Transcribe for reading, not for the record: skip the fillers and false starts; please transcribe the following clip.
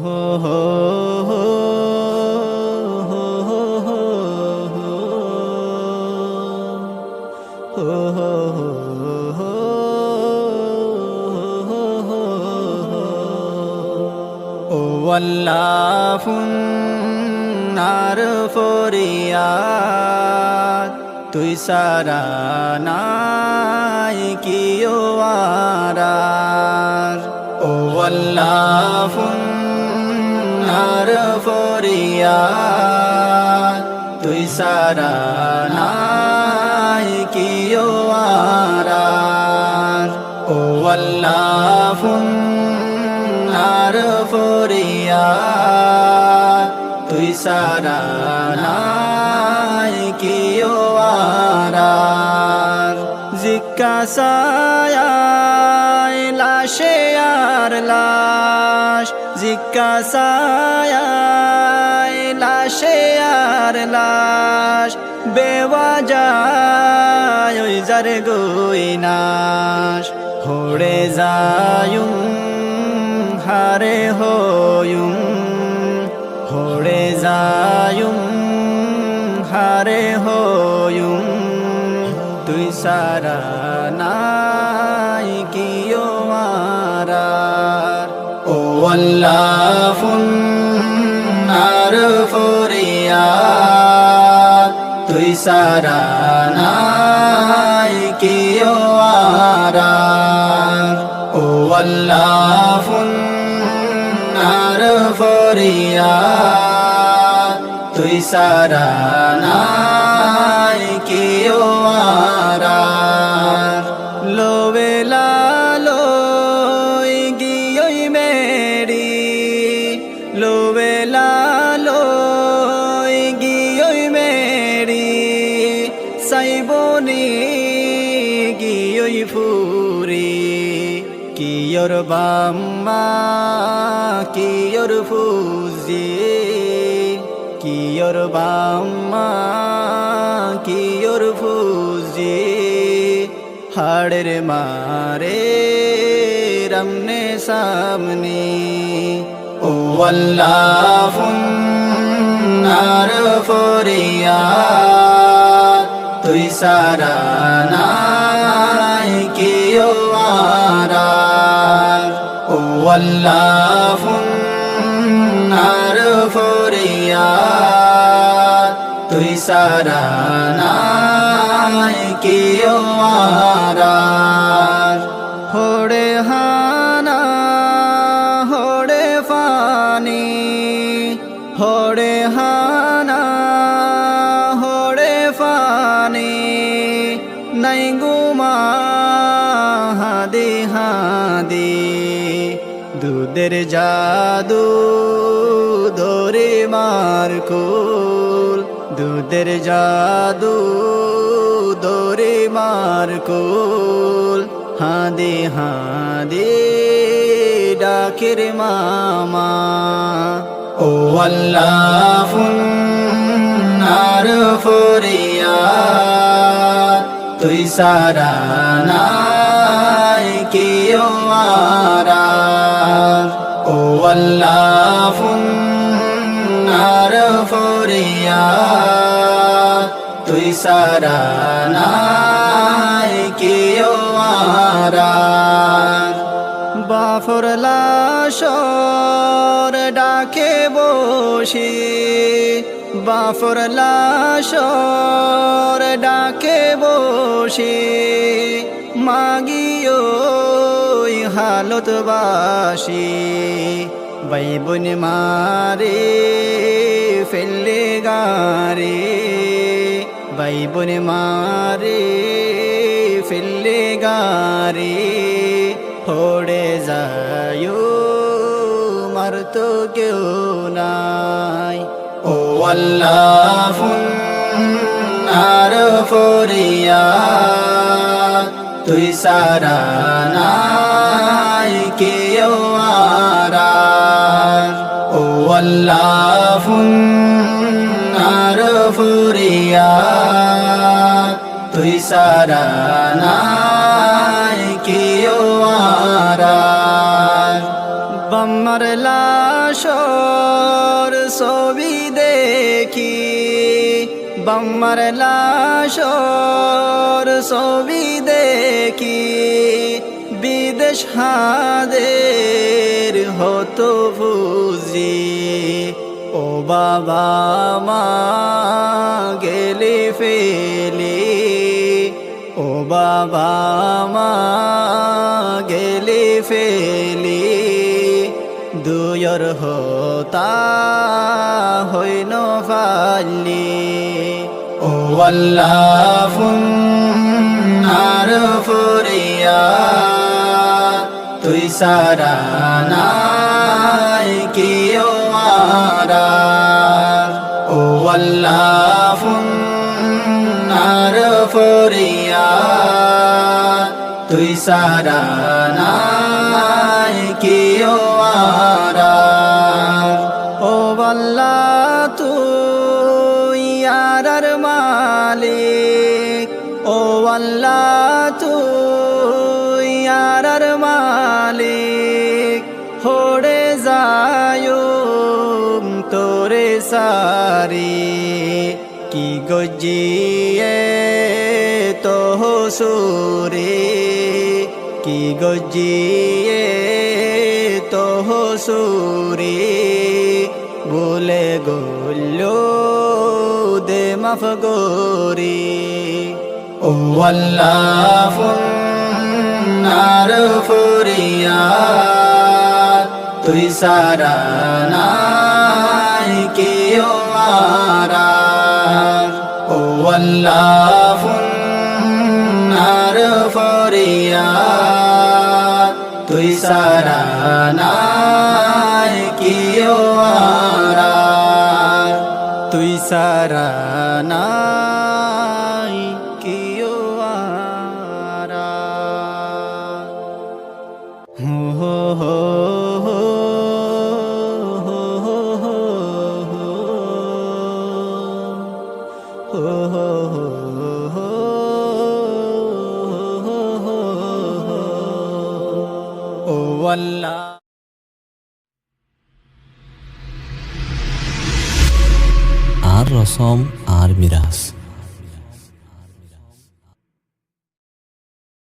হো হো হো হো হো হো ও আল্লাহ ফুন্নার ফরিয়াদ তুই সারা নাই কিও আরার ও আল্লাহ ফুন্নার ফরিয়াদ তুই সারা নাই কিও আরার ও আল্লাহ ফুন্নার ফরিয়াদ তুই সারা নাই কিও আরার জিজ্ঞাসায় লাশে আর লাশ জিজ্ঞাসায় লাশে আর লাশ বেওয়াজায় ওই যার গইনাশ হড়ে যায়ুম হারে হয়ুম হড়ে যায়ুম হারে হয়ুম তুই সারা নাই কিও আরার ও আল্লাহ ফুন্নার ফরিয়াদ তুই সারা নাই কিও আরার ও আল্লাহ ফুন্নার ফরিয়াদ তুই সারা নাই কিও আরার লোবেলা লই গিয়ই মেরি লোবেলা লই গিয়ই মেরি সাইবনি গিয়ই ফুরি কিয়র বাম্মা কিয়র ফুজি কিয়র বাম্মা কিয়র ফুজি হাড়ের মারে রমনে সামনে ও আল্লাহ ফুন্নার ফরিয়াদ তুই সারা নাই কিও আরার ও আল্লাহ ফুন্নার ফরিয়াদ তুই সারা নাই কিও আরার হড়ে হানা হড়ে ফানি হড়ে হানা হড়ে ফানি নাই গুমা হাদি হাদি দুধের জাদু ধরে মারকুল দুধের জাদু ধরে মারকুল হাদে হাদে ডাকের মামা ও আল্লাহ ফুন্নার ফরিয়াদ তুই সারা নাই কিও আরার ও আল্লাহ ফুন্নার ফরিয়াদ তুই সারা নাই কিও আরার বাফর লাশর ডাকে বসি বাফর লাশর ডাকে বসি মাগিও হালত বাসি বাইবন মারে ফেললে গারে বাইবন মারে ফেললে গারে হড়ে যায় মার তো কেউ নাই ও আল্লাহ ফুন্নার ফরিয়াদ তুই সারা নাই কেউ আরার ও আল্লাহ ফুন্নার ফরিয়াদ তুই সারা নাই কেউ আরার বাম্মার লাশর ছবি দেখি, বাম্মার লাশর ছবি দেখি, বিদেশ হাদের হতো বুঝি। ও বাবা মা গেলে ফেলে, ও বাবা মা গেলে ফেলে, দুয়র হতা হইন ফালি। ও আল্লাহ ফুন্নার ফুরিয়া, তুই সারা নাই কিও মারা। ও আল্লাহ ফুন্নার ফুরিয়া, তুই সারা নাই কিও মারা। ও আল্লাহ তুই ইয়ারার মালিক, ও আল্লাহ তুই ইয়ারার মালিক, হড়ে যায়ুম তোরে সারি। কি গজিয়ে তো সুরে, কি গজিয়ে তো সুরে, বলে গল্লো দে মাফ গোরি। ও আল্লাহ ফুন্নার ফুরিয়া, তুই সারা নাই কিও মারা। ও আল্লাহ ফুন্নার ফুরিয়া, তুই সারা নাই কিও মারা। তুই সারা নাই কিও মারা। হো হো হো হো হো হো হো হো হো। ও আল্লাহ। আর রসম আর মিরাজ।